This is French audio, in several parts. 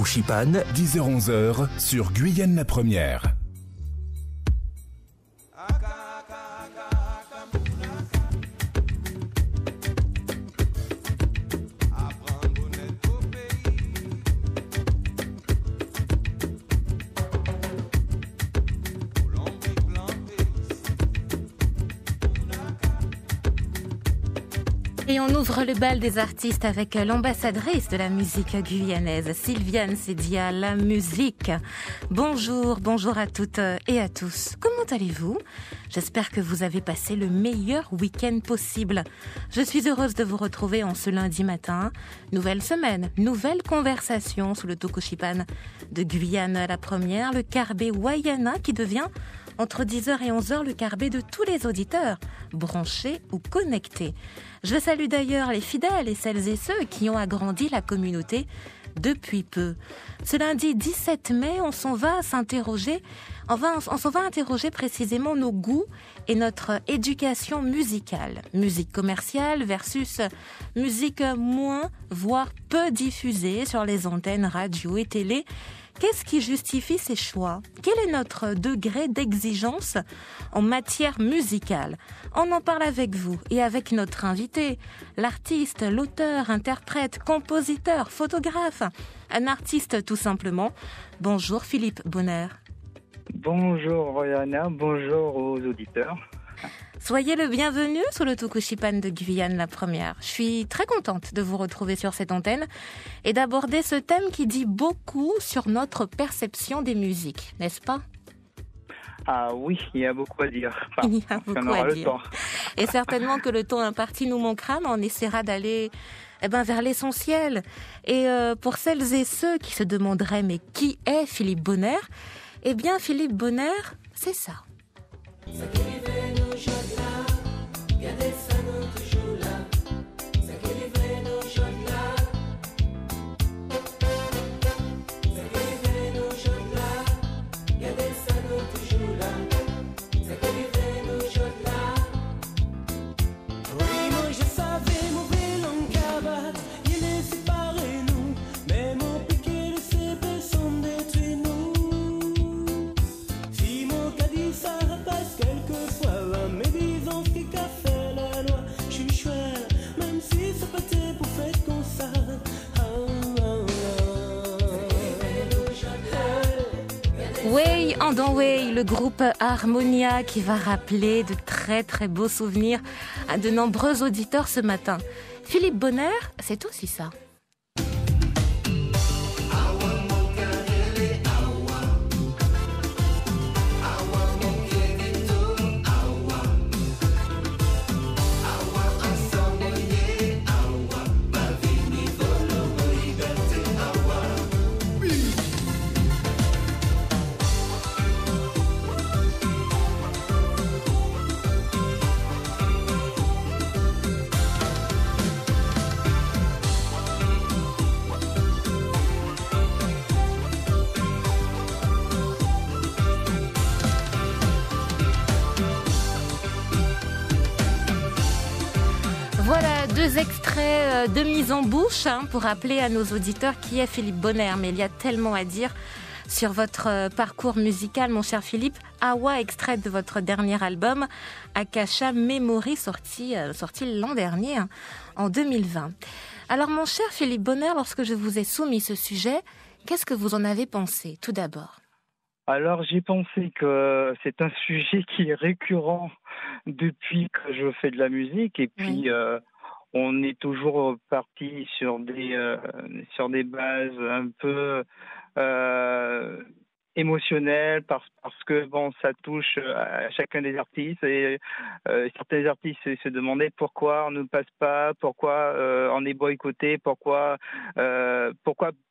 Tokuchipan, 10h-11h sur Guyane la Première. Et on ouvre le bal des artistes avec l'ambassadrice de la musique guyanaise, Sylviane Sedia, la musique. Bonjour à toutes et à tous. Comment allez-vous ? J'espère que vous avez passé le meilleur week-end possible. Je suis heureuse de vous retrouver en ce lundi matin. Nouvelle semaine, nouvelle conversation sous le Tokuchipan de Guyane la Première, le Carbet Wayana qui devient entre 10h et 11h le Carbet de tous les auditeurs, branchés ou connectés. Je salue d'ailleurs les fidèles et celles et ceux qui ont agrandi la communauté depuis peu. Ce lundi 17 mai, on s'en va interroger précisément nos goûts et notre éducation musicale. Musique commerciale versus musique moins, voire peu diffusée sur les antennes radio et télé. Qu'est-ce qui justifie ces choix ? Quel est notre degré d'exigence en matière musicale ? On en parle avec vous et avec notre invité, l'artiste, l'auteur, interprète, compositeur, photographe, un artiste tout simplement. Bonjour Philippe Bonner. Bonjour Royana, bonjour aux auditeurs. Soyez le bienvenu sur le Tokuchipan de Guyane la Première. Je suis très contente de vous retrouver sur cette antenne et d'aborder ce thème qui dit beaucoup sur notre perception des musiques, n'est-ce pas ? Ah oui, il y a beaucoup à dire. Enfin, il y a beaucoup à dire. Et certainement que le temps imparti nous manquera, mais on essaiera d'aller vers l'essentiel. Et pour celles et ceux qui se demanderaient, mais qui est Philippe Bonner ? Eh bien, Philippe Bonner, c'est ça. Way and Way, le groupe Harmonia qui va rappeler de très très beaux souvenirs à de nombreux auditeurs ce matin. Philippe Bonner, c'est aussi ça. Voilà, 2 extraits de mise en bouche pour rappeler à nos auditeurs qui est Philippe Bonner. Mais il y a tellement à dire sur votre parcours musical, mon cher Philippe. Awa, extrait de votre dernier album, Akasha Memory, sorti l'an dernier, en 2020. Alors, mon cher Philippe Bonner, lorsque je vous ai soumis ce sujet, qu'est-ce que vous en avez pensé, tout d'abord ? Alors, j'ai pensé que c'est un sujet qui est récurrent depuis que je fais de la musique et puis on est toujours parti sur des bases un peu émotionnel parce que bon, ça touche à chacun des artistes et certains artistes se demandaient pourquoi on ne passe pas, pourquoi on est boycotté, pourquoi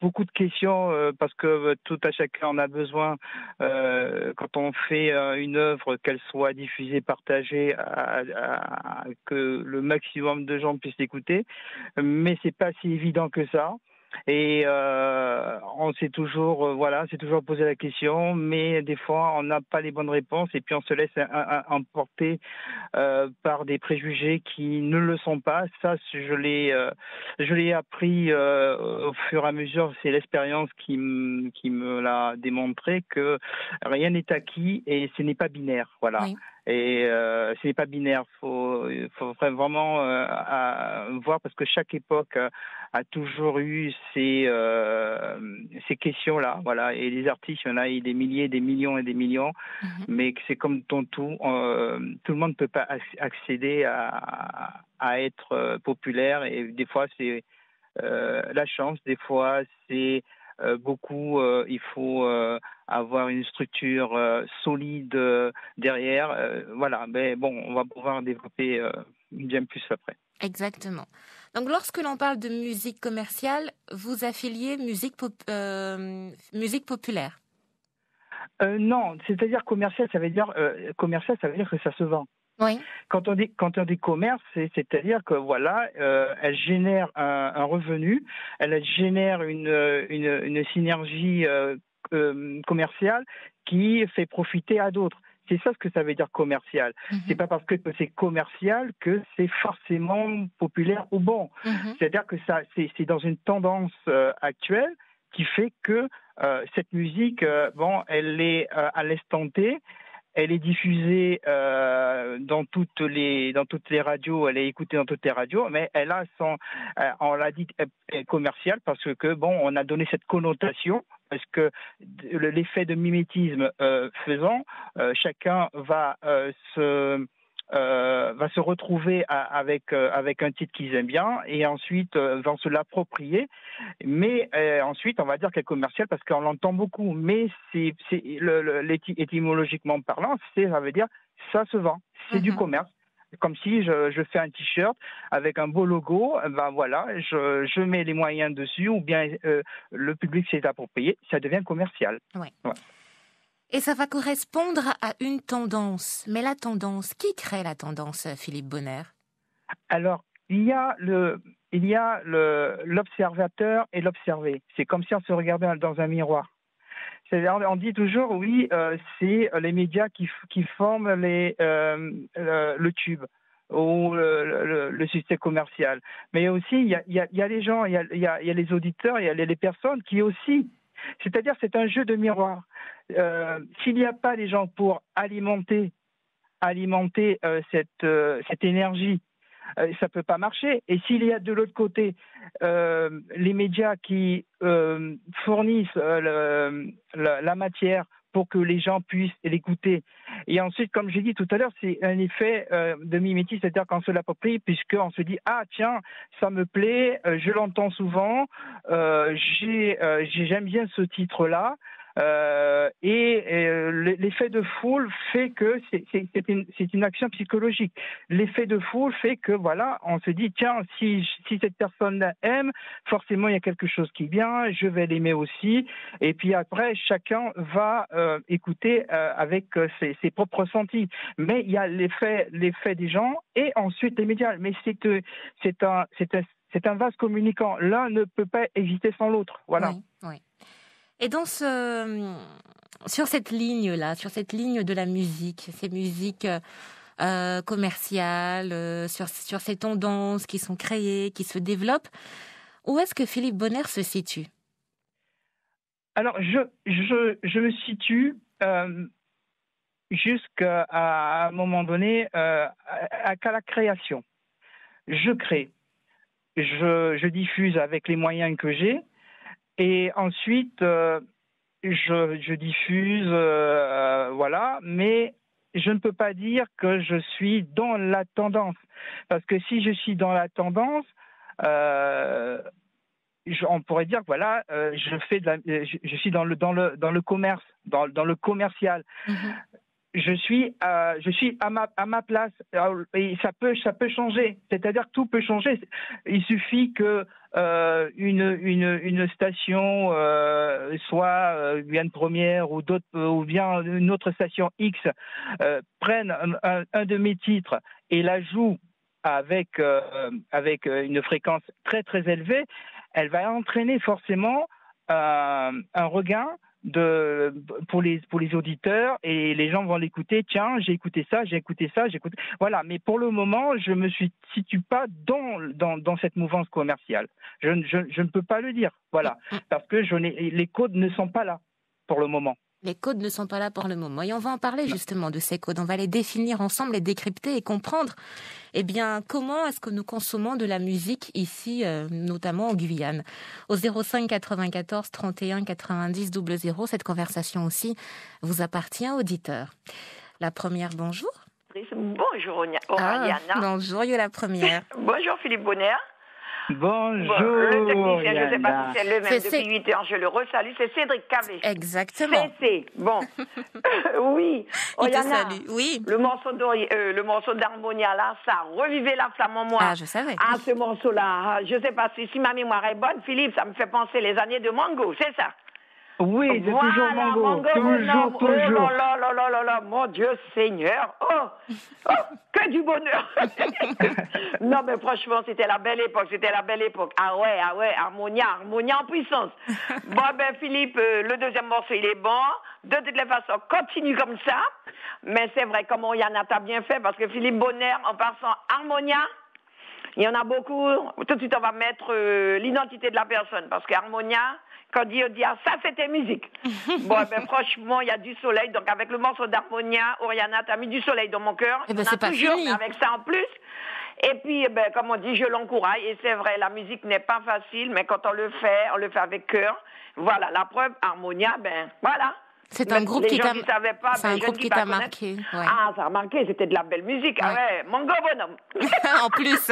beaucoup de questions parce que tout à chacun en a besoin quand on fait une œuvre, qu'elle soit diffusée, partagée, que le maximum de gens puissent l'écouter, mais c'est pas si évident que ça. Et on s'est toujours, c'est toujours posé la question, mais des fois on n'a pas les bonnes réponses et puis on se laisse emporter par des préjugés qui ne le sont pas. Ça, je l'ai appris au fur et à mesure. C'est l'expérience qui me l'a démontré que rien n'est acquis et ce n'est pas binaire. Voilà. Oui. Et ce n'est pas binaire. Faut vraiment voir parce que chaque époque a toujours eu ces questions-là. Voilà. Et les artistes, il y en a des milliers, des millions et des millions. Mhm. Mais que c'est comme dans tout, tout le monde ne peut pas accéder à être populaire et des fois c'est la chance, des fois c'est beaucoup, il faut avoir une structure solide derrière, voilà, mais bon, on va pouvoir développer bien plus après. Exactement. Donc, lorsque l'on parle de musique commerciale, vous affiliez musique populaire. Non, c'est-à-dire commercial, ça veut dire que ça se vend. Oui. Quand on dit commerce, c'est-à-dire que voilà, elle génère un revenu, elle génère une synergie commerciale qui fait profiter à d'autres. C'est ça ce que ça veut dire commercial. Mhm. C'est pas parce que c'est commercial que c'est forcément populaire ou bon. Mhm. C'est-à-dire que ça, c'est dans une tendance actuelle qui fait que cette musique, elle est à l'instant T. Elle est diffusée dans toutes les radios, elle est écoutée dans toutes les radios, mais elle a on l'a dit commercial parce que on a donné cette connotation parce que l'effet de mimétisme faisant, chacun va se retrouver avec un titre qu'ils aiment bien et ensuite vont se l'approprier. Mais ensuite, on va dire qu'elle est commerciale parce qu'on l'entend beaucoup. Mais étymologiquement parlant, ça veut dire ça se vend. C'est du commerce. Comme si je fais un t-shirt avec un beau logo, je mets les moyens dessus ou bien le public s'est approprié, ça devient commercial. Ouais. Ouais. Et ça va correspondre à une tendance. Mais la tendance, qui crée la tendance, Philippe Bonner ? Alors, il y a l'observateur et l'observé. C'est comme si on se regardait dans un miroir. On dit toujours, oui, c'est les médias qui forment le tube ou le succès commercial. Mais aussi, il y a les gens, il y a les auditeurs, il y a les personnes qui aussi. C'est-à-dire, c'est un jeu de miroir. S'il n'y a pas les gens pour alimenter cette énergie, ça ne peut pas marcher. Et s'il y a de l'autre côté les médias qui fournissent la matière pour que les gens puissent l'écouter. Et ensuite, comme j'ai dit tout à l'heure, c'est un effet de mimétisme, c'est-à-dire qu'on se l'approprie, puisqu'on se dit « Ah, tiens, ça me plaît, je l'entends souvent, j'aime bien ce titre-là ». L'effet de foule fait que c'est une action psychologique. L'effet de foule fait que voilà, on se dit tiens, si cette personne aime, forcément il y a quelque chose qui est bien, je vais l'aimer aussi. Et puis après, chacun va écouter avec ses propres ressentis. Mais il y a l'effet des gens et ensuite les médias. Mais c'est un vase communicant. L'un ne peut pas exister sans l'autre. Voilà. Oui, oui. Et sur cette ligne-là, sur cette ligne de la musique, ces musiques commerciales, sur ces tendances qui sont créées, qui se développent, où est-ce que Philippe Bonner se situe ? Alors, je me situe jusqu'à un moment donné à la création. Je crée, je diffuse avec les moyens que j'ai. Et ensuite, je diffuse, mais je ne peux pas dire que je suis dans la tendance. Parce que si je suis dans la tendance, on pourrait dire que je suis dans le commerce, dans le commercial. Mm-hmm. Je suis à ma place et ça peut changer. C'est-à-dire que tout peut changer. Il suffit que une station soit une première ou bien une autre station X prenne un de mes titres et la joue avec une fréquence très très élevée. elle va entraîner forcément un regain pour les auditeurs, et les gens vont l'écouter. Tiens, j'ai écouté ça. Voilà. Mais pour le moment, je me situe pas dans cette mouvance commerciale. Je ne peux pas le dire. Voilà. Parce que les codes ne sont pas là pour le moment. Les codes ne sont pas là pour le moment. Et on va en parler justement de ces codes. On va les définir ensemble, les décrypter et comprendre, comment est-ce que nous consommons de la musique ici, notamment en Guyane. Au 05 94 31 90 00, cette conversation aussi vous appartient, auditeurs. La première, bonjour. Bonjour, Oriana. Bonjour, la première. Bonjour, Philippe Bonner. Bonjour. Le technicien, je ne sais pas si c'est le même depuis 8 heures, je le resalue, c'est Cédric Cavé. Exactement. Bon. Oui. Il te salue. Oui. Le morceau d'Harmonia, là, ça revivait la flamme en moi. Ah, je savais. Ah, ce morceau-là, je ne sais pas si ma mémoire est bonne, Philippe, ça me fait penser les années de Mango, c'est ça? Oui, c'est toujours Mango. Toujours. Oh là, mon Dieu Seigneur. Oh, que du bonheur. Non, mais franchement, c'était la belle époque. Ah ouais, Harmonia en puissance. Bon, ben Philippe, le deuxième morceau, il est bon. De toutes les façons, continue comme ça. Mais c'est vrai, comme Oriana t'a bien fait, parce que Philippe Bonner, en passant Harmonia, il y en a beaucoup. Tout de suite, on va mettre l'identité de la personne, parce qu'Harmonia, quand on dit ça, c'était musique. Bon, ben franchement, il y a du soleil. Donc, avec le morceau d'Harmonia, Oriana, t'as mis du soleil dans mon cœur. C'est pas toujours, fini. mais avec ça en plus. Et puis, comme on dit, je l'encourage. Et c'est vrai, la musique n'est pas facile, mais quand on le fait avec cœur. Voilà, la preuve, Harmonia, voilà. C'est un groupe qui t'a marqué. Ouais. Ah, ça a marqué, c'était de la belle musique. Ah ouais, Mango bonhomme. En plus.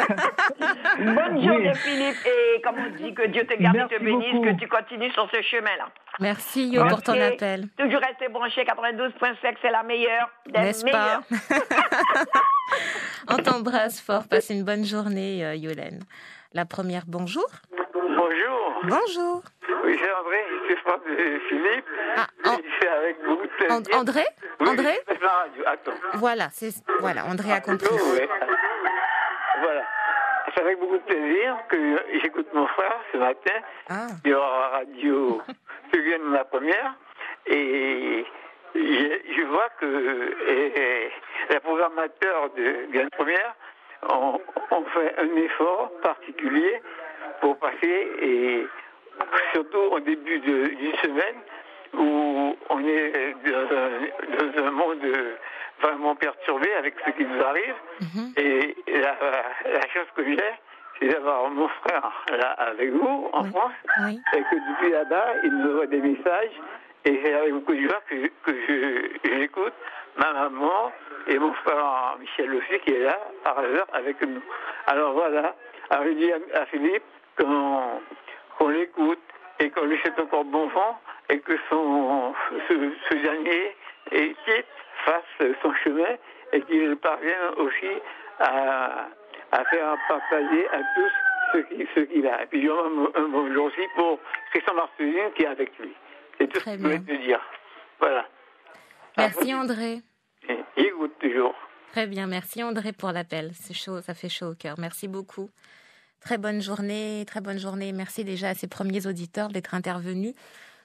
Bonne journée, Philippe. Et comme on dit, que Dieu te garde et te bénisse, beaucoup. que tu continues sur ce chemin-là. Merci, Yo, pour ton appel. Toujours rester branché, 92.5, c'est la meilleure des N'est-ce meilleures. Pas? On t'embrasse fort. Passe une bonne journée, Yolène. La première, bonjour. Bonjour. Bonjour. Oui, c'est André, je suis frère de Philippe. C'est avec beaucoup de plaisir. André? Oui, André? c'est la radio. Attends. Voilà, André a compris. Ouais. Voilà. C'est avec beaucoup de plaisir que j'écoute mon frère ce matin sur la radio Guyane la première. Et je vois que les programmateurs de Guyane première ont fait un effort particulier pour passer, et surtout au début d'une semaine où on est dans un monde vraiment perturbé avec ce qui nous arrive. Et la chance que j'ai, c'est d'avoir mon frère là avec vous en France, et que depuis là-bas, il nous envoie des messages, et c'est avec beaucoup de joie que j'écoute ma maman et mon frère Michel aussi, qui est là par hasard avec nous. Alors voilà, je dis à Philippe qu'on l'écoute et qu'on lui souhaite encore bon vent, et que ce dernier fasse son chemin, et qu'il parvienne aussi à faire partager à tous ce qu'il a. Et puis je rends un bonjour aussi pour Christian Marceline qui est avec lui. C'est tout ce que je voulais te dire. Voilà. Merci André. Il écoute toujours. Très bien, merci André pour l'appel. C'est chaud, ça fait chaud au cœur. Merci beaucoup. Très bonne journée. Merci déjà à ces premiers auditeurs d'être intervenus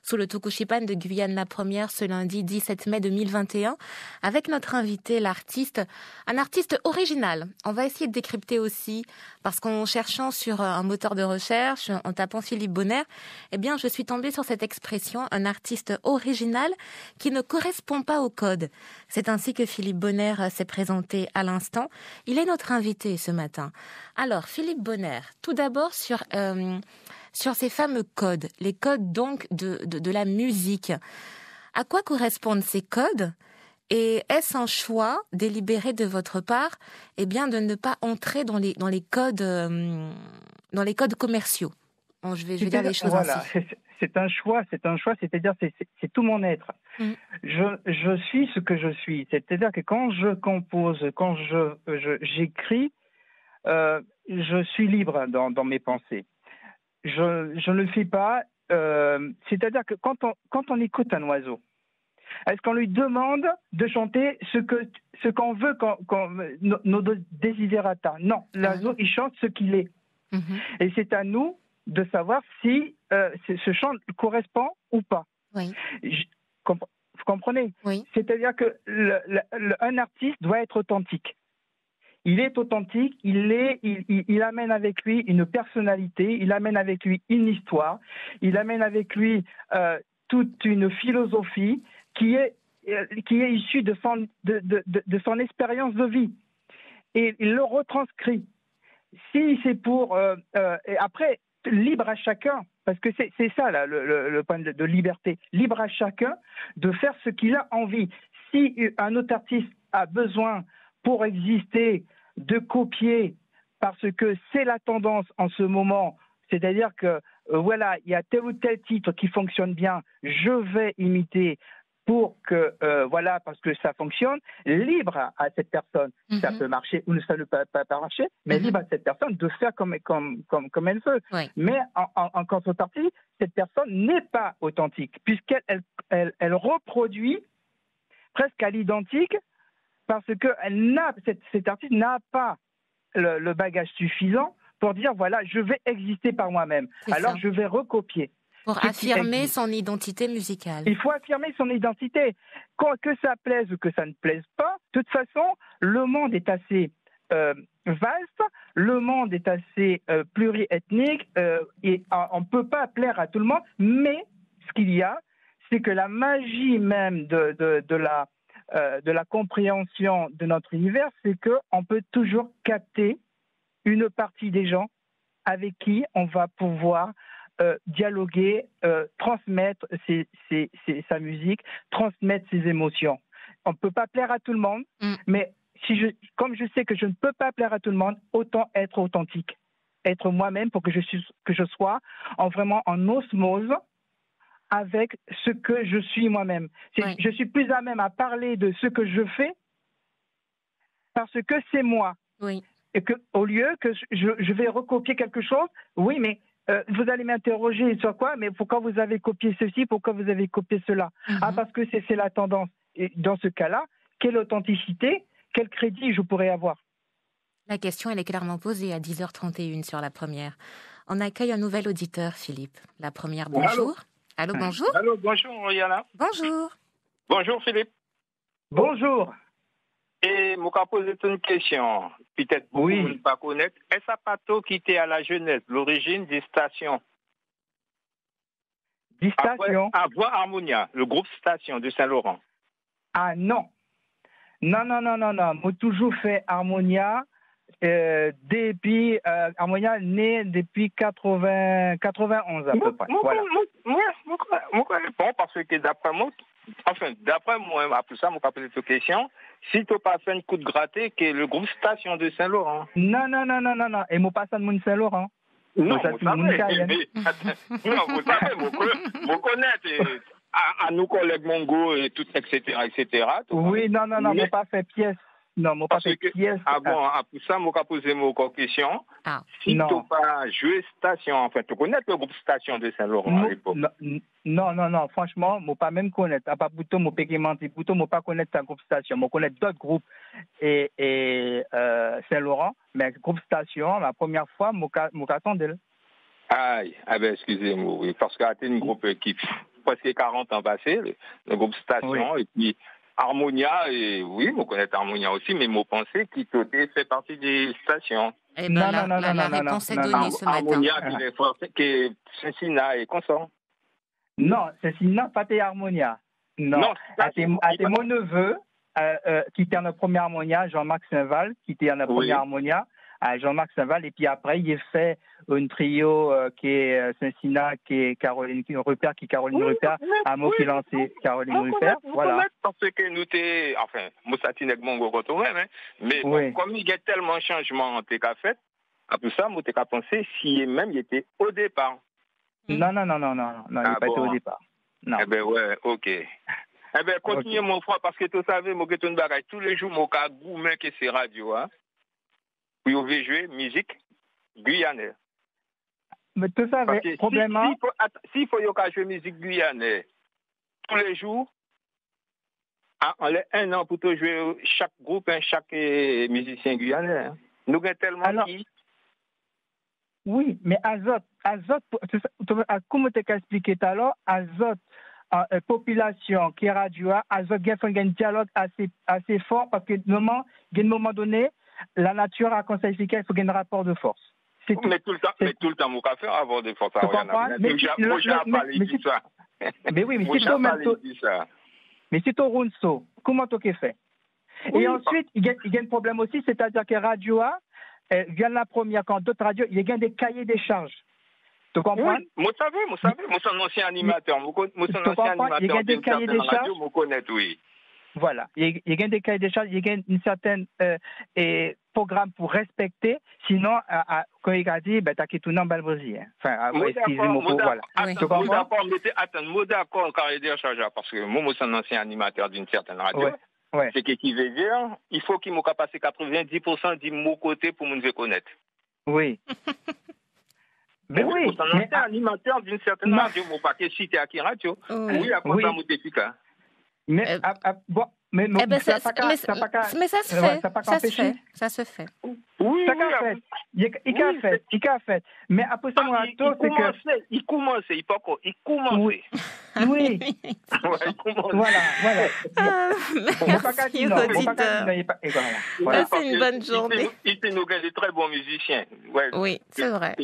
sous le Tukushipan de Guyane la première ce lundi 17 mai 2021 avec notre invité, un artiste original. On va essayer de décrypter aussi, parce qu'en cherchant sur un moteur de recherche, en tapant Philippe Bonner, je suis tombée sur cette expression, un artiste original qui ne correspond pas au code. C'est ainsi que Philippe Bonner s'est présenté à l'instant. Il est notre invité ce matin. Alors, Philippe Bonner, tout d'abord sur ces fameux codes, les codes donc de la musique. À quoi correspondent ces codes? Et est-ce un choix délibéré de votre part, de ne pas entrer dans les codes commerciaux? Bon, je vais dire les choses ainsi. C'est un choix, c'est-à-dire c'est tout mon être. Je suis ce que je suis, c'est-à-dire que quand je compose, quand j'écris, je suis libre dans mes pensées. Je ne le fais pas, c'est-à-dire que quand on écoute un oiseau, est-ce qu'on lui demande de chanter ce qu'on veut, nos desiderata? Non, l'oiseau, il chante ce qu'il est. Et c'est à nous de savoir si ce chant correspond ou pas. Oui. Vous comprenez? Oui. C'est-à-dire que un artiste doit être authentique. Il est authentique, il amène avec lui une personnalité, il amène avec lui une histoire, il amène avec lui toute une philosophie qui est issue de son expérience de vie. Et il le retranscrit. Si c'est pour... et après, libre à chacun, parce que c'est ça là, le point de liberté, libre à chacun de faire ce qu'il a envie. Si un autre artiste a besoin pour exister de copier parce que c'est la tendance en ce moment, c'est-à-dire que voilà, il y a tel ou tel titre qui fonctionne bien, je vais imiter pour que, voilà, parce que ça fonctionne, libre à cette personne. Ça peut marcher ou ça ne peut pas marcher, mais libre à cette personne de faire comme elle veut. Oui. Mais en contrepartie, cette personne n'est pas authentique, puisqu'elle reproduit presque à l'identique, parce que cet artiste n'a pas le bagage suffisant pour dire, voilà, je vais exister par moi-même. Alors, je vais recopier. Pour affirmer son identité musicale. Il faut affirmer son identité. Que ça plaise ou que ça ne plaise pas, de toute façon, le monde est assez vaste, le monde est assez pluriethnique, et on ne peut pas plaire à tout le monde, mais ce qu'il y a, c'est que la magie même de la compréhension de notre univers, c'est qu'on peut toujours capter une partie des gens avec qui on va pouvoir dialoguer, transmettre sa musique, transmettre ses émotions. On ne peut pas plaire à tout le monde, mais comme je sais que je ne peux pas plaire à tout le monde, autant être authentique, être moi-même pour que je sois vraiment en osmose avec ce que je suis moi-même. Oui. Je suis plus à même à parler de ce que je fais parce que c'est moi. Oui. Et au lieu que je vais recopier quelque chose, oui, mais vous allez m'interroger sur quoi, mais pourquoi vous avez copié ceci, pourquoi vous avez copié cela? Ah, parce que c'est la tendance. Et dans ce cas-là, quelle authenticité, quel crédit je pourrais avoir? La question, elle est clairement posée à 10h31 sur la première. On accueille un nouvel auditeur, Philippe. La première, bonjour. Allô, bonjour. Allô, bonjour, Yana. Bonjour. Bonjour, Philippe. Bonjour. Et je vais poser une question. Peut-être beaucoup ne pas connaître. Est-ce un Pato qui était à la jeunesse, l'origine des stations? Des stations? Avant Harmonia, le groupe Station de Saint-Laurent. Ah non. Non. J'ai toujours fait Harmonia. Depuis Harmonia né depuis 91 à peu près. Voilà. Moi, réponds parce que d'après moi, après ça, je vais poser cette question. Si tu n'as pas fait un coup de gratté, que le groupe Station de Saint-Laurent. Non. Et moi pas ça de Saint-Laurent. Non, vous savez, vous connaissez à nos collègues Mongo et tout, etc. Oui, non, mais pas fait pièce. Non, moi pas fait pièce. Bon, après ça, je vais poser une question. Si tu n'as pas joué Station, en fait, tu connais le groupe Station de Saint-Laurent à l'époque? Non, franchement, je ne pas même connaître. À part plutôt, je ne pas connaître un groupe Station. Je connais d'autres groupes et Saint-Laurent, mais le groupe Station, la première fois, je attendais. Aïe, excusez-moi, oui, parce qu'il y a un groupe qui presque 40 ans passé, le groupe Station, et puis Harmonia, et oui, je connais Harmonia aussi, mais je pensais qu'il fait partie des stations. Eh ben, la réponse est donnée ce matin. Harmonia, qui est Saint-Sina et consort. Non, Saint-Sina, pas tes Harmonia. Non, c'est mon neveu, qui était en la première Harmonia, Jean-Marc Saint-Val, qui était en la première Harmonia, à Jean-Marc Saint-Val, et puis après, il a fait une trio qui est Saint-Sina, qui est Caroline Rupert, à mot qui lancé Caroline Rupert, voilà. Parce que nous t'es, enfin, Moussatine et Mongo retourné, mais comme il y a tellement de changements en fait, après ça, moi t'es qu'à penser si même il était au départ. Non, il n'est pas été au départ. Non. Eh ben ouais, ok. Eh ben continuez mon frère, parce que tu savez, moi que bagage tous les jours, moi qu'à gourmet que c'est radio, hein. Puis on veut jouer musique guyanaise. Mais tu savais, probablement. S'il faut jouer musique guyanaise tous les jours, on a un an pour jouer chaque groupe, chaque musicien guyanais. Nous avons tellement Oui, mais azote, comme tu as expliqué tout à l'heure, azote, population qui est radio, azote, il y a un dialogue assez fort parce que, à un moment donné, la nature a conseillé qu'il faut un rapport de force. Mais tout le temps, mon café a avoir de force. Mais oui, mais si tu roules ça, comment tu fais? Et ensuite, il y a un problème aussi, c'est-à-dire que radio vient la première, quand d'autres radios, il y a des cahiers des charges. Tu comprends? Oui, moi, c'est un ancien animateur. Il y a des cahiers des charges. Je connais, oui. Voilà. Il y a des cahiers des charges, il y a une certaine programme pour respecter. Sinon, quand il a dit, t'as quitté tout dans le Brésil. Enfin, excusez-moi, voilà. Moi, d'accord, cahier des charges, parce que moi, c'est un ancien animateur d'une certaine radio. Ouais. C'est qui veut dire, il faut qu'il m'ait passé 90% de mon côté pour me connaître. Oui. Mais oui. C'est un ancien animateur d'une certaine radio, mon paquet cité à qui radio. Oui, à cause de mon efficace. Mais ça se fait. Oui, il a fait. Mais après ça, moi, il commence. Oui. Il commence. Voilà. Merci, auditeur. Passez une bonne journée. Il nous gagne de très bons musiciens. Oui, c'est vrai.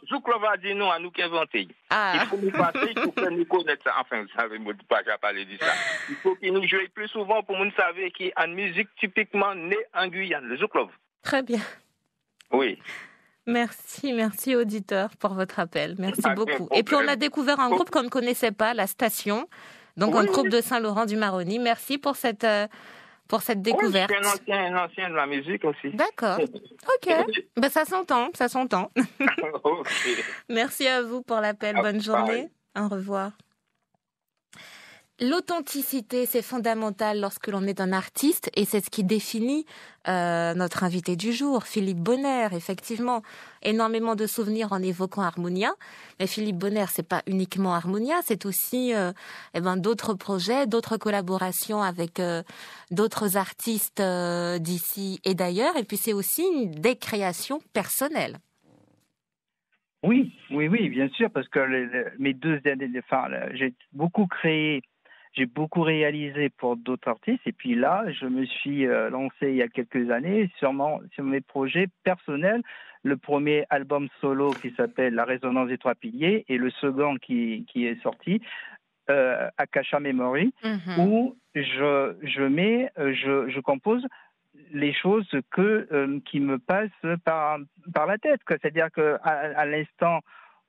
Zouklov a dit non à nous qui inventer. Il faut nous passer, il faut que nous connaître ça. Enfin, vous savez, moi, pas déjà parlé de ça. Il faut qu'il nous joue plus souvent pour nous savoir qu'il y a une musique typiquement née en Guyane, le Zouklov. Très bien. Oui. Merci auditeur pour votre appel. Merci beaucoup. Et puis on a découvert un groupe qu'on ne connaissait pas, La Station, donc un groupe de Saint-Laurent-du-Maroni. Merci pour cette découverte. C'est un ancien de la musique aussi. D'accord. Ok. Ça s'entend. Okay. Merci à vous pour l'appel. Bonne journée. Au revoir. L'authenticité, c'est fondamental lorsque l'on est un artiste et c'est ce qui définit notre invité du jour, Philippe Bonner. Effectivement, énormément de souvenirs en évoquant Harmonia. Mais Philippe Bonner, c'est pas uniquement Harmonia, c'est aussi d'autres projets, d'autres collaborations avec d'autres artistes d'ici et d'ailleurs. Et puis c'est aussi des créations personnelles. Oui, bien sûr, parce que mes 2 années, j'ai beaucoup créé. J'ai beaucoup réalisé pour d'autres artistes et puis là, je me suis lancé il y a quelques années sur mes projets personnels. Le premier album solo qui s'appelle La Résonance des 3 piliers et le second qui est sorti, Akasha Memory, où je compose les choses qui me passent par la tête. C'est-à-dire qu'à l'instant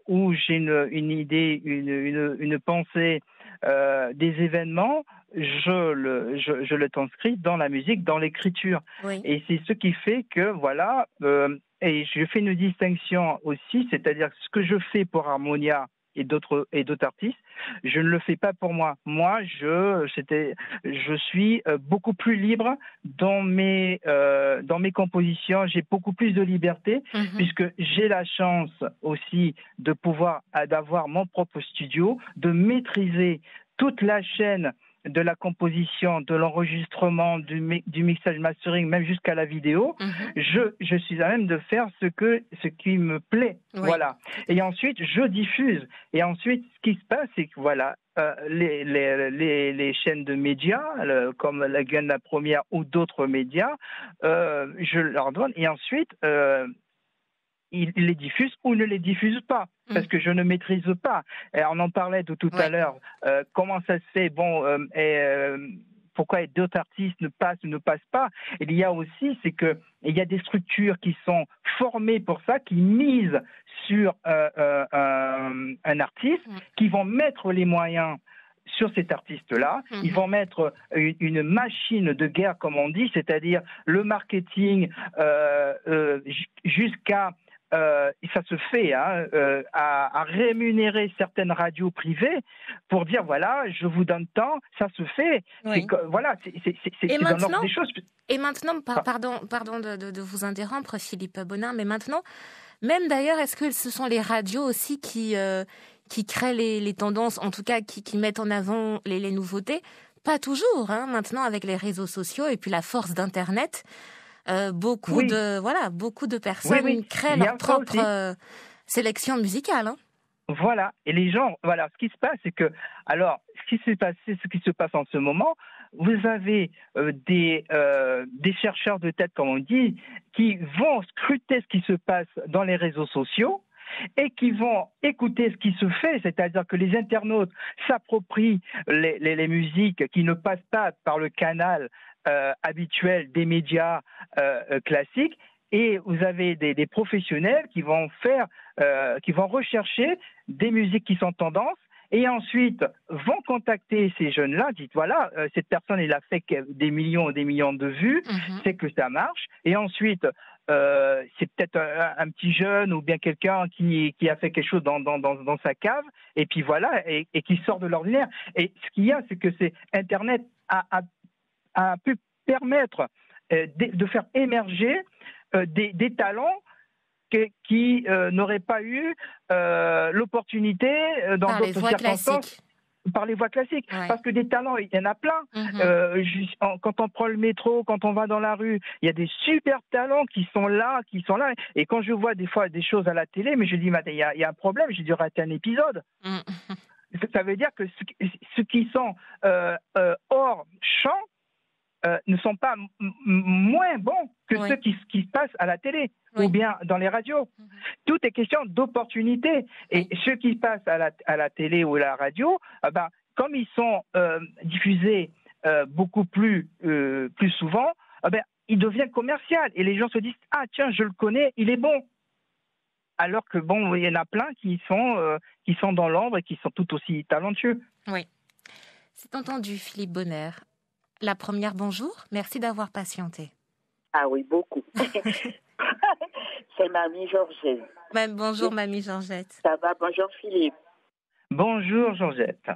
où j'ai une idée, une pensée, des événements, je le transcris dans la musique, dans l'écriture. Oui. Et c'est ce qui fait que, et je fais une distinction aussi, c'est-à-dire ce que je fais pour Harmonia et d'autres artistes, je ne le fais pas pour moi. Moi, je suis beaucoup plus libre dans mes compositions. J'ai beaucoup plus de liberté puisque j'ai la chance aussi de pouvoir d'avoir mon propre studio, de maîtriser toute la chaîne de la composition, de l'enregistrement, du mixage mastering, même jusqu'à la vidéo. Je suis à même de faire ce qui me plaît. Oui. Voilà. Et ensuite, je diffuse. Et ensuite, ce qui se passe, c'est que les chaînes de médias, comme la Guyane la Première ou d'autres médias, je leur donne. Et ensuite, ils les diffusent ou ne les diffusent pas, parce que je ne maîtrise pas. Et on en parlait tout à l'heure. Comment ça se fait? Pourquoi d'autres artistes ne passent ou ne passent pas? Il y a aussi, c'est que il y a des structures qui sont formées pour ça, qui misent sur un artiste, qui vont mettre les moyens sur cet artiste-là. Ils vont mettre une machine de guerre, comme on dit, c'est-à-dire le marketing jusqu'à ça se fait à rémunérer certaines radios privées pour dire voilà, je vous donne tant, ça se fait. Oui. C'est dans l'ordre des choses. Et maintenant, pardon de vous interrompre, Philippe Bonner, mais maintenant, même d'ailleurs, est-ce que ce sont les radios aussi qui créent les tendances, en tout cas qui mettent en avant les nouveautés? Pas toujours, maintenant avec les réseaux sociaux et puis la force d'Internet. beaucoup de personnes créent leur propre sélection musicale. Hein. Voilà. Et les gens, voilà, ce qui se passe, c'est que, alors, ce qui se passe en ce moment, vous avez des chercheurs de tête, comme on dit, qui vont scruter ce qui se passe dans les réseaux sociaux et qui vont écouter ce qui se fait, c'est-à-dire que les internautes s'approprient les musiques qui ne passent pas par le canal habituel des médias classiques. Et vous avez des professionnels qui vont rechercher des musiques qui sont tendances et ensuite vont contacter ces jeunes-là, dites voilà, cette personne elle a fait des millions et des millions de vues, c'est que ça marche. Et ensuite, c'est peut-être un petit jeune ou bien quelqu'un qui a fait quelque chose dans sa cave, et puis voilà, et qui sort de l'ordinaire. Et ce qu'il y a, c'est que Internet a pu permettre de faire émerger des talents qui n'auraient pas eu l'opportunité dans d'autres circonstances par les voies classiques. Ouais. Parce que des talents, il y en a plein. Quand on prend le métro, quand on va dans la rue, il y a des super talents qui sont là. Et quand je vois des fois des choses à la télé, mais je dis, il y a un problème, j'ai dû rater un épisode. Ça veut dire que ceux qui sont hors champ ne sont pas moins bons que ceux qui passent à la télé ou bien dans les radios. Tout est question d'opportunité. Et ceux qui passent à la télé ou à la radio, comme ils sont diffusés beaucoup plus souvent, ils deviennent commerciaux. Et les gens se disent « Ah tiens, je le connais, il est bon ». Alors que bon, il y en a plein qui sont dans l'ombre et qui sont tout aussi talentueux. Oui. C'est entendu, Philippe Bonner. La première, bonjour. Merci d'avoir patienté. Ah oui, beaucoup. C'est Mamie Georgette. Bonjour, Mamie Georgette. Ça va, bonjour Philippe. Bonjour Georgette.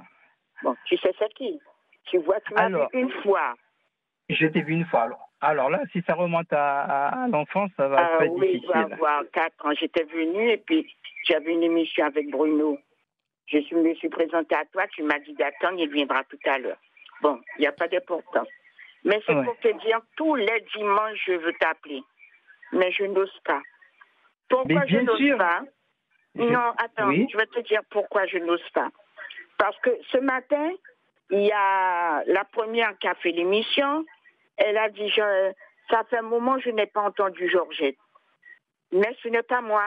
Bon, tu sais c'est qui? Tu vois, tu m'as vu une fois. Je t'ai vu une fois. Alors là, si ça remonte à l'enfance, ça va être difficile. Oui, il va avoir 4 ans. J'étais venue et puis j'avais une émission avec Bruno. Je me suis présentée à toi, tu m'as dit d'attendre, il viendra tout à l'heure. Bon, il n'y a pas d'importance. Mais c'est pour te dire, tous les dimanches, je veux t'appeler. Mais je n'ose pas. Pourquoi je n'ose pas? Non, attends, je vais te dire pourquoi je n'ose pas. Parce que ce matin, il y a la première qui a fait l'émission. Elle a dit, ça fait un moment que je n'ai pas entendu Georgette. Mais ce n'est pas moi.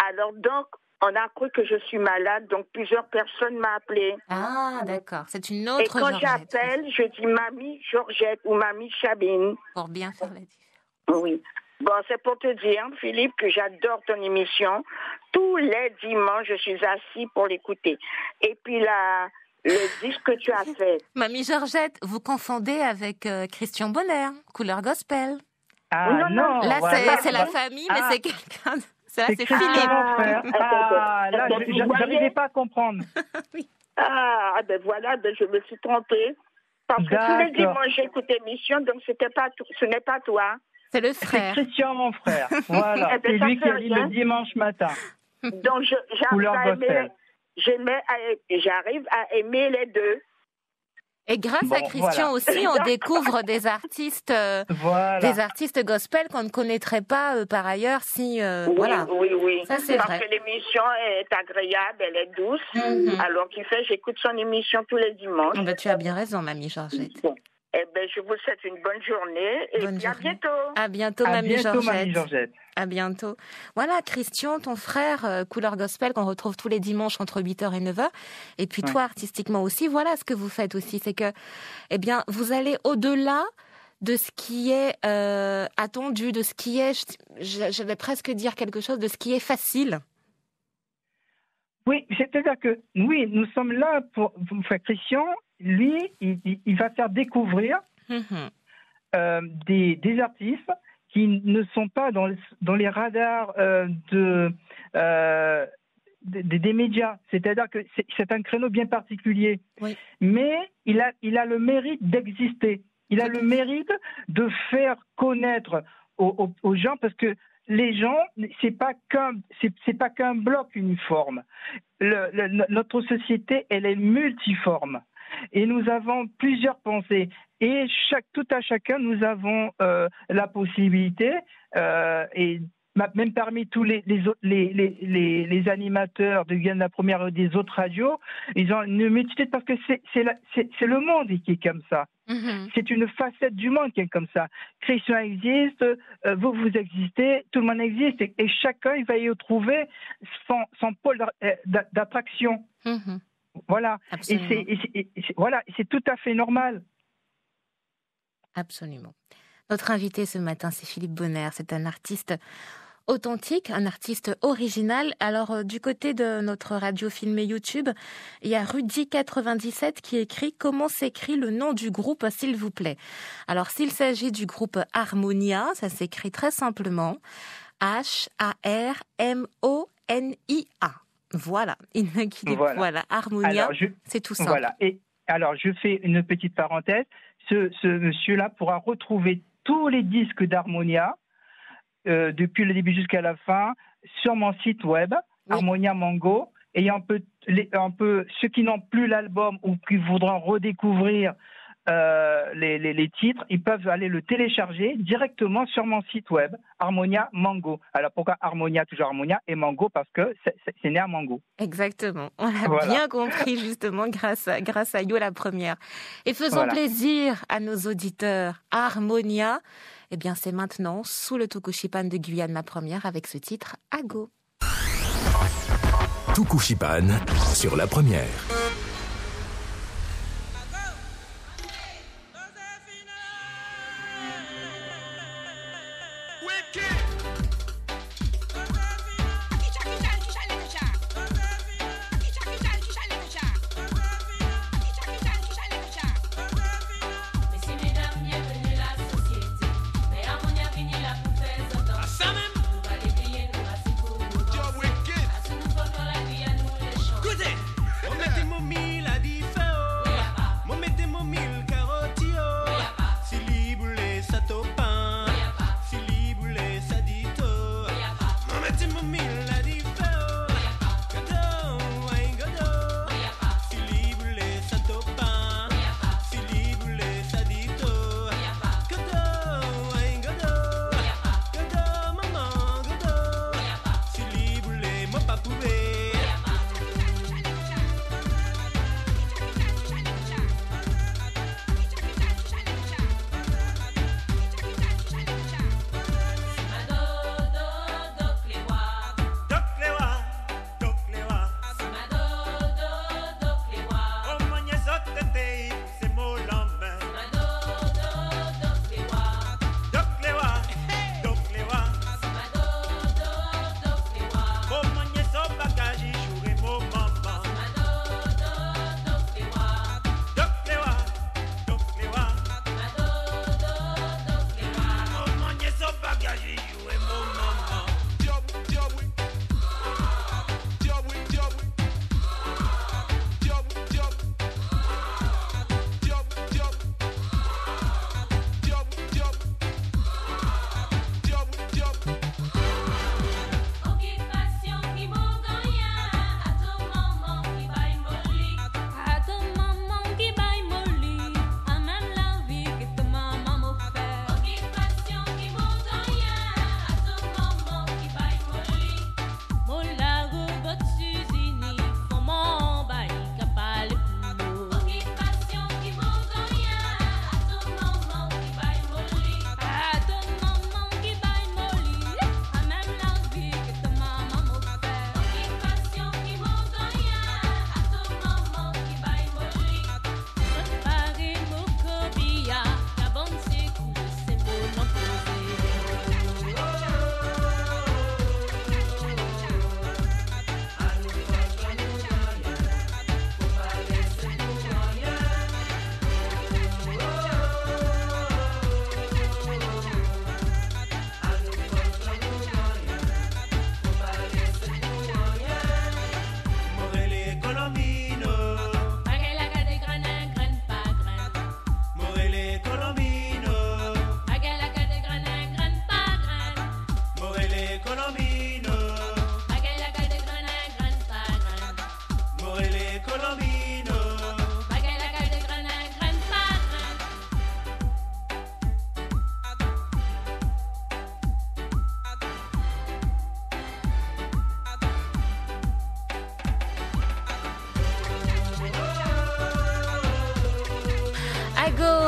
Alors donc, on a cru que je suis malade, donc plusieurs personnes m'ont appelé. Ah, d'accord. C'est une autre Georgette. Et quand j'appelle, je dis Mamie Georgette ou Mamie Chabine. Pour bien faire la différence. Oui. Bon, c'est pour te dire, Philippe, que j'adore ton émission. Tous les dimanches, je suis assis pour l'écouter. Et puis le disque que tu as fait. Mamie Georgette, vous confondez avec Christian Bonner, Couleur Gospel. Ah non. Là, voilà. c'est la famille, mais c'est quelqu'un... C'est Philippe. Là, je n'arrivais pas à comprendre. Oui. Voilà, je me suis trompée. Parce que tous les dimanches, j'écoute l'émission, donc ce n'est pas toi. C'est le frère. C'est Christian, mon frère. Voilà, c'est lui qui lit le dimanche matin. Donc, j'arrive à aimer les deux. Et grâce à Christian aussi, on découvre des artistes gospel qu'on ne connaîtrait pas par ailleurs si Oui. Ça c'est parce vrai. Que l'émission est agréable, elle est douce. Alors qu'il fait, j'écoute son émission tous les dimanches. Tu as bien raison, Mamie Georgette. Bon. Je vous souhaite une bonne journée et à bientôt. À bientôt, Mamie Georgette. À bientôt. Voilà, Christian, ton frère, Couleur Gospel, qu'on retrouve tous les dimanches entre 8h et 9h. Et puis toi, artistiquement aussi, voilà ce que vous faites aussi. C'est que, vous allez au-delà de ce qui est attendu, de ce qui est, je vais presque dire quelque chose, de ce qui est facile. Oui, c'est-à-dire que, nous sommes là pour faire Christian. Lui, il va faire découvrir des artistes qui ne sont pas dans les radars des médias. C'est-à-dire que c'est un créneau bien particulier. Oui. Mais il a le mérite d'exister. Il a le mérite de faire connaître aux gens, parce que les gens, c'est pas qu'un bloc uniforme. Notre société, elle est multiforme. Et nous avons plusieurs pensées. Et tout à chacun, nous avons la possibilité, et même parmi tous les animateurs de Guyane la Première et des autres radios, ils ont une multitude parce que c'est le monde qui est comme ça. Mm-hmm. C'est une facette du monde qui est comme ça. Christian existe, vous existez, tout le monde existe, et chacun il va y trouver son pôle d'attraction. Mm-hmm. Voilà. Et c'est tout à fait normal. Absolument. Notre invité ce matin, c'est Philippe Bonner. C'est un artiste authentique, un artiste original. Alors, du côté de notre radio filmée YouTube, il y a Rudy97 qui écrit « Comment s'écrit le nom du groupe, s'il vous plaît ?» Alors, s'il s'agit du groupe Harmonia, ça s'écrit très simplement Harmonia. Voilà. Voilà. Harmonia, c'est tout simple. Voilà. Et alors, je fais une petite parenthèse. Ce monsieur-là pourra retrouver tous les disques d'Harmonia, depuis le début jusqu'à la fin, sur mon site web, Harmonia Mango. Et ceux qui n'ont plus l'album ou qui voudront redécouvrir les titres, ils peuvent aller le télécharger directement sur mon site web, Harmonia Mango. Alors pourquoi Harmonia, toujours Harmonia, et Mango, parce que c'est né à Mango. Exactement, on l'a bien compris justement grâce à Yo la Première. Et faisons plaisir à nos auditeurs. Harmonia, eh bien c'est maintenant sous le Tukushipan de Guyane la Première avec ce titre Ago. Tukushipan sur la Première. Mettez-moi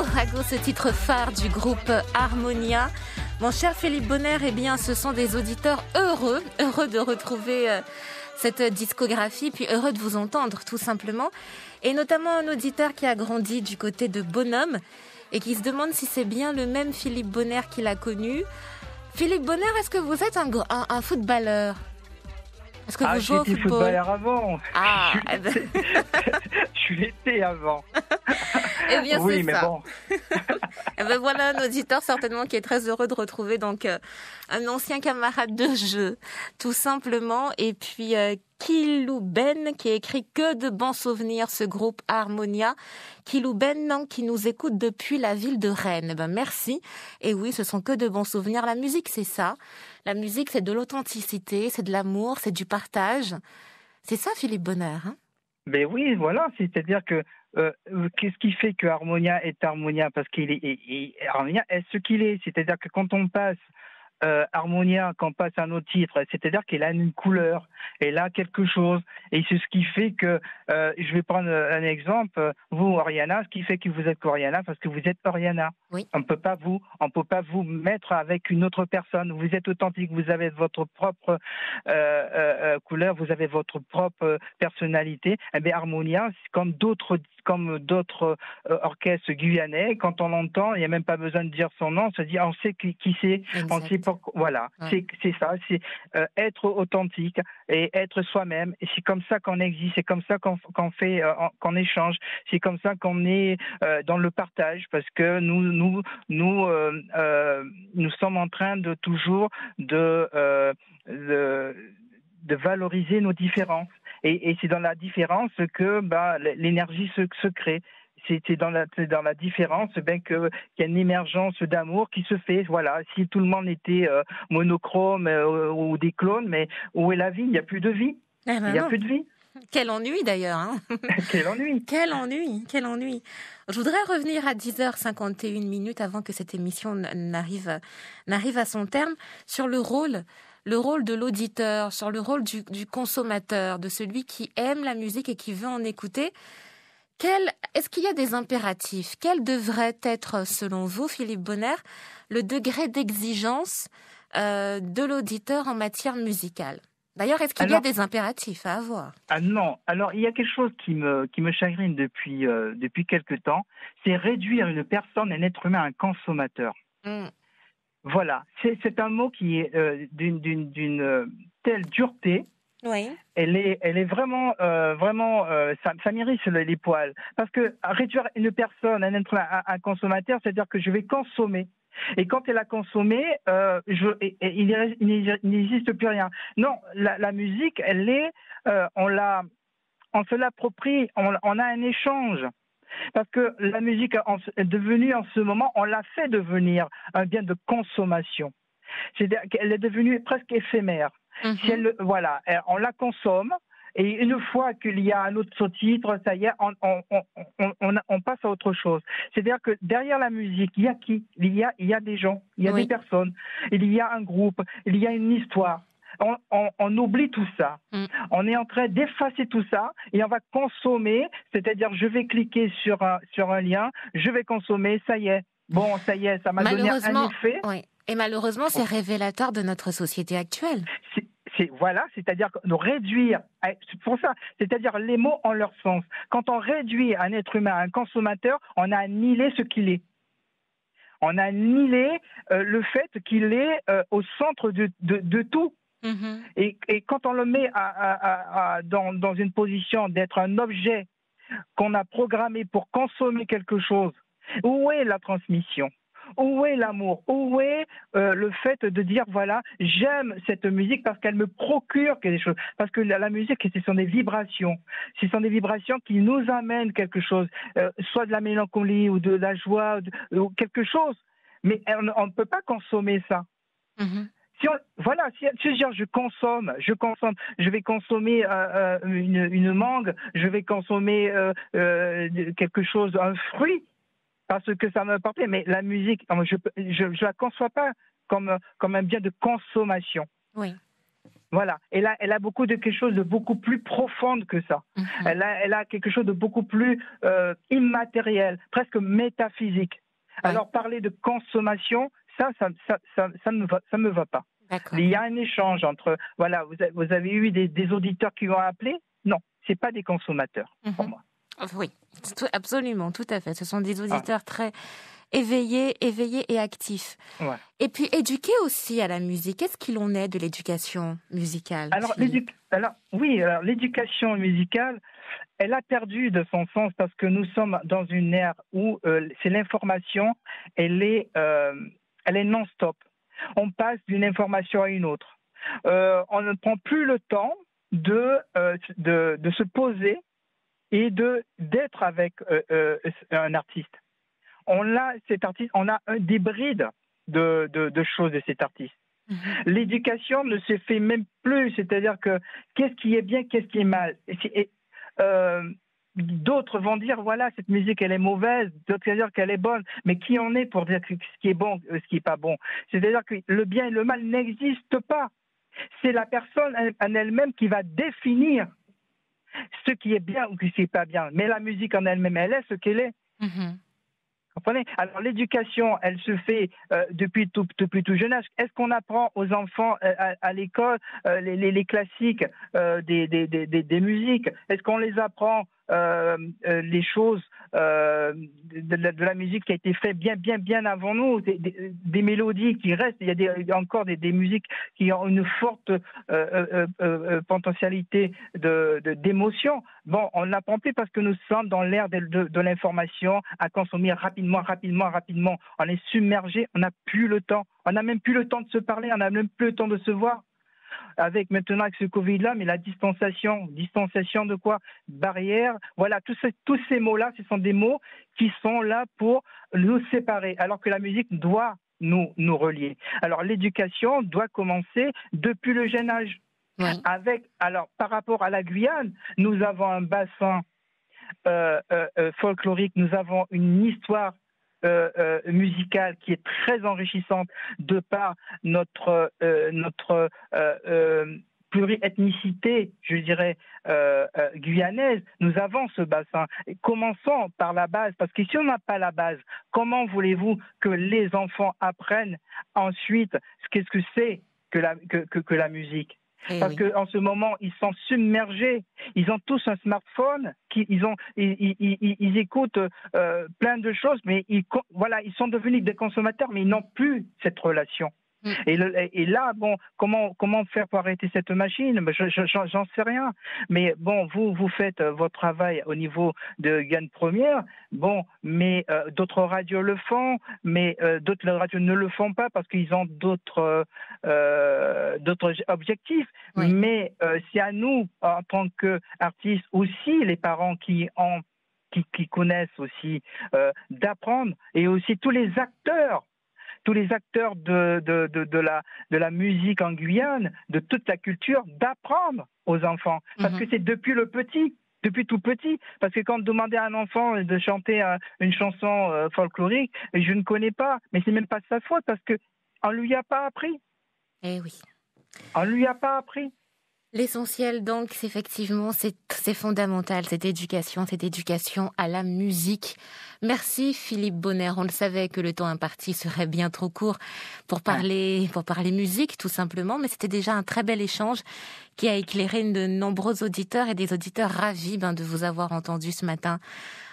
Rago, ce titre phare du groupe Harmonia. Mon cher Philippe Bonner, eh bien, ce sont des auditeurs heureux de retrouver cette discographie, puis heureux de vous entendre, tout simplement. Et notamment un auditeur qui a grandi du côté de Bonhomme et qui se demande si c'est bien le même Philippe Bonner qu'il a connu. Philippe Bonner, est-ce que vous êtes un footballeur ? Est-ce que vous jouez au football ? Footballeur avant. Ah, Je l'étais avant. Eh bien, oui, c'est mais ça. bon. Eh ben voilà un auditeur certainement qui est très heureux de retrouver donc un ancien camarade de jeu, tout simplement. Et puis Kilou Ben qui a écrit que de bons souvenirs, ce groupe Harmonia. Kilou Ben donc, qui nous écoute depuis la ville de Rennes. Ben merci. Et oui, ce sont que de bons souvenirs. La musique, c'est ça. La musique, c'est de l'authenticité, c'est de l'amour, c'est du partage. C'est ça, Philippe Bonner, hein ? Ben oui, voilà. C'est-à-dire que qu'est-ce qui fait que Harmonia est Harmonia ? Parce qu'il est Harmonia est ce qu'il est. C'est-à-dire que quand on passe Harmonia, quand on passe un autre titre, c'est-à-dire qu'elle a une couleur, elle a quelque chose. Et c'est ce qui fait que, je vais prendre un exemple, vous, Oriana, ce qui fait que vous êtes Oriana, parce que vous êtes Oriana. Oui. On peut pas vous mettre avec une autre personne. Vous êtes authentique, vous avez votre propre couleur, vous avez votre propre personnalité. Eh bien, Harmonia, c'est comme d'autres orchestres guyanais, quand on l'entend, il n'y a même pas besoin de dire son nom, on se dit, on sait qui c'est, on sait pourquoi. Voilà, ouais. C'est ça, c'est être authentique et être soi-même. Et c'est comme ça qu'on existe, c'est comme ça qu'on fait, qu'on échange, c'est comme ça qu'on est dans le partage, parce que nous sommes en train de toujours de valoriser nos différences. Et c'est dans la différence que l'énergie se crée. C'est dans la différence qu'il y a une émergence d'amour qui se fait. Voilà. Si tout le monde était monochrome ou des clones, mais où est la vie ? Il n'y a plus de vie. Il n'y a plus de vie. Quel ennui d'ailleurs. Hein. Quel ennui. Quel ennui. Je voudrais revenir à 10h51 avant que cette émission n'arrive à son terme sur le rôle de l'auditeur, sur le rôle du consommateur, de celui qui aime la musique et qui veut en écouter. Est-ce qu'il y a des impératifs ? Quel devrait être, selon vous, Philippe Bonner, le degré d'exigence de l'auditeur en matière musicale ? D'ailleurs, est-ce qu'il y a des impératifs à avoir ? Ah non. Alors, il y a quelque chose qui me chagrine depuis quelque temps, c'est réduire une personne, un être humain, à un consommateur. Voilà. C'est un mot qui est d'une telle dureté. Oui. Elle est vraiment, ça m'irrisse les poils. Parce que réduire une personne, un être humain, à un consommateur, c'est-à-dire que je vais consommer. Et quand elle a consommé, il n'existe plus rien. Non, la musique, elle est, on se l'approprie, on a un échange. Parce que la musique est devenue en ce moment, on l'a fait devenir un bien de consommation. C'est-à-dire qu'elle est devenue presque éphémère. Si on la consomme. Et une fois qu'il y a un autre sous-titre, ça y est, on passe à autre chose. C'est-à-dire que derrière la musique, il y a qui ? Il y a des gens, il y a des personnes, il y a un groupe, il y a une histoire. On oublie tout ça. On est en train d'effacer tout ça et on va consommer, c'est-à-dire je vais cliquer sur un lien, je vais consommer, ça y est. Bon, ça y est, ça m'a donné un effet. Oui. Et malheureusement, c'est révélateur de notre société actuelle. C'est-à-dire de réduire, c'est pour ça, c'est-à-dire les mots ont leur sens. Quand on réduit un être humain à un consommateur, on a annihilé ce qu'il est. On a annihilé le fait qu'il est au centre de tout. Et quand on le met dans une position d'être un objet qu'on a programmé pour consommer quelque chose, où est la transmission ? Où est l'amour ? Où est le fait de dire, voilà, j'aime cette musique parce qu'elle me procure quelque chose ? Parce que la musique, ce sont des vibrations. Ce sont des vibrations qui nous amènent quelque chose, soit de la mélancolie ou de la joie, ou quelque chose. Mais on ne peut pas consommer ça. Si je consomme, je vais consommer une mangue, je vais consommer quelque chose, un fruit, parce que ça m'a porté. Mais la musique, je la conçois pas comme un bien de consommation. Oui. Voilà, elle a beaucoup de quelque chose de beaucoup plus profond que ça. Elle a quelque chose de beaucoup plus immatériel, presque métaphysique. Alors parler de consommation, ça me va pas. D'accord. Il y a un échange entre, voilà, vous avez eu des auditeurs qui ont appelé. Non, c'est pas des consommateurs pour moi. Oui, absolument, tout à fait. Ce sont des auditeurs très éveillés et actifs. Ouais. Et puis éduqués aussi à la musique. Qu'est-ce qu'il en est de l'éducation musicale? Alors l'éducation musicale, elle a perdu de son sens parce que nous sommes dans une ère où c'est l'information, elle est non-stop. On passe d'une information à une autre. On ne prend plus le temps de se poser et d'être avec un artiste. On a des brides de choses de cet artiste. L'éducation ne se fait même plus, c'est-à-dire que qu'est-ce qui est bien, qu'est-ce qui est mal. D'autres vont dire voilà, cette musique elle est mauvaise, d'autres vont dire qu'elle est bonne, mais qui en est pour dire ce qui est bon, ce qui est pas bon? C'est-à-dire que le bien et le mal n'existent pas. C'est la personne en elle-même qui va définir ce qui est bien ou ce qui n'est pas bien. Mais la musique en elle-même, elle est ce qu'elle est. Comprenez? Alors l'éducation, elle se fait depuis tout jeune âge. Est-ce qu'on apprend aux enfants à l'école les classiques des musiques? Est-ce qu'on les apprend les choses de la musique qui a été faite bien avant nous, des mélodies qui restent? Il y a encore des musiques qui ont une forte potentialité d'émotion. Bon, on n'apprend plus parce que nous sommes dans l'ère de l'information à consommer rapidement. On est submergé, on n'a plus le temps. On n'a même plus le temps de se parler, on n'a même plus le temps de se voir. Avec ce Covid-là, mais la distanciation de quoi? Barrière. Voilà, tous ces mots-là, ce sont des mots qui sont là pour nous séparer, alors que la musique doit nous relier. Alors l'éducation doit commencer depuis le jeune âge. Oui. Par rapport à la Guyane, nous avons un bassin folklorique, nous avons une histoire musicale qui est très enrichissante de par notre pluriethnicité, je dirais, guyanaise. Nous avons ce bassin. Et commençons par la base, parce que si on n'a pas la base, comment voulez-vous que les enfants apprennent ensuite qu'est-ce que c'est que la musique? Parce qu'en ce moment, ils sont submergés. Ils ont tous un smartphone. Ils écoutent plein de choses, mais ils sont devenus des consommateurs, mais ils n'ont plus cette relation. Et là, bon, comment faire pour arrêter cette machine? J'en sais rien. Mais bon, vous faites votre travail au niveau de Guyane Première. Bon, mais d'autres radios le font, mais d'autres radios ne le font pas parce qu'ils ont d'autres objectifs. Oui. Mais c'est à nous, en tant qu'artistes, aussi les parents qui connaissent aussi, d'apprendre, et aussi tous les acteurs de la musique en Guyane, de toute la culture, d'apprendre aux enfants. Parce que c'est depuis tout petit. Parce que quand on demandait à un enfant de chanter une chanson folklorique, je ne connais pas, mais c'est même pas de sa faute, parce qu'on ne lui a pas appris. Eh oui. On ne lui a pas appris. L'essentiel, donc, effectivement, c'est fondamental, cette éducation à la musique. Merci Philippe Bonner. On le savait que le temps imparti serait bien trop court pour parler musique, tout simplement, mais c'était déjà un très bel échange qui a éclairé de nombreux auditeurs et des auditeurs ravis de vous avoir entendu ce matin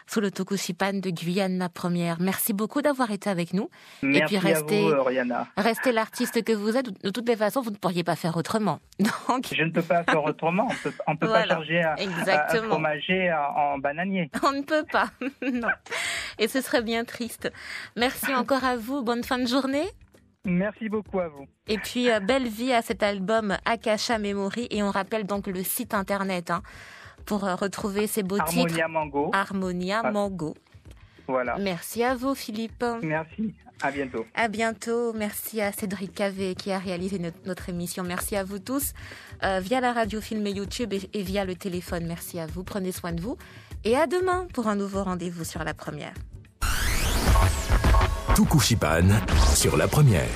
sous le Tokushipan de Guyane Première. Merci beaucoup d'avoir été avec nous. Merci, et puis restez, à vous, Oriana. Restez l'artiste que vous êtes. De toutes les façons, vous ne pourriez pas faire autrement. Donc... Je ne peux pas faire autrement. On ne peut pas changer un fromager en bananier. On ne peut pas. Non. Et ce serait bien triste. Merci encore à vous. Bonne fin de journée. Merci beaucoup à vous. Et puis, belle vie à cet album Akasha Memory. Et on rappelle donc le site internet pour retrouver ces beaux titres. Harmonia Mango. Voilà. Merci à vous, Philippe. Merci. À bientôt. À bientôt. Merci à Cédric Cavé qui a réalisé notre émission. Merci à vous tous via la radio, film et YouTube et via le téléphone. Merci à vous. Prenez soin de vous. Et à demain pour un nouveau rendez-vous sur La Première. Tokushipan sur La Première.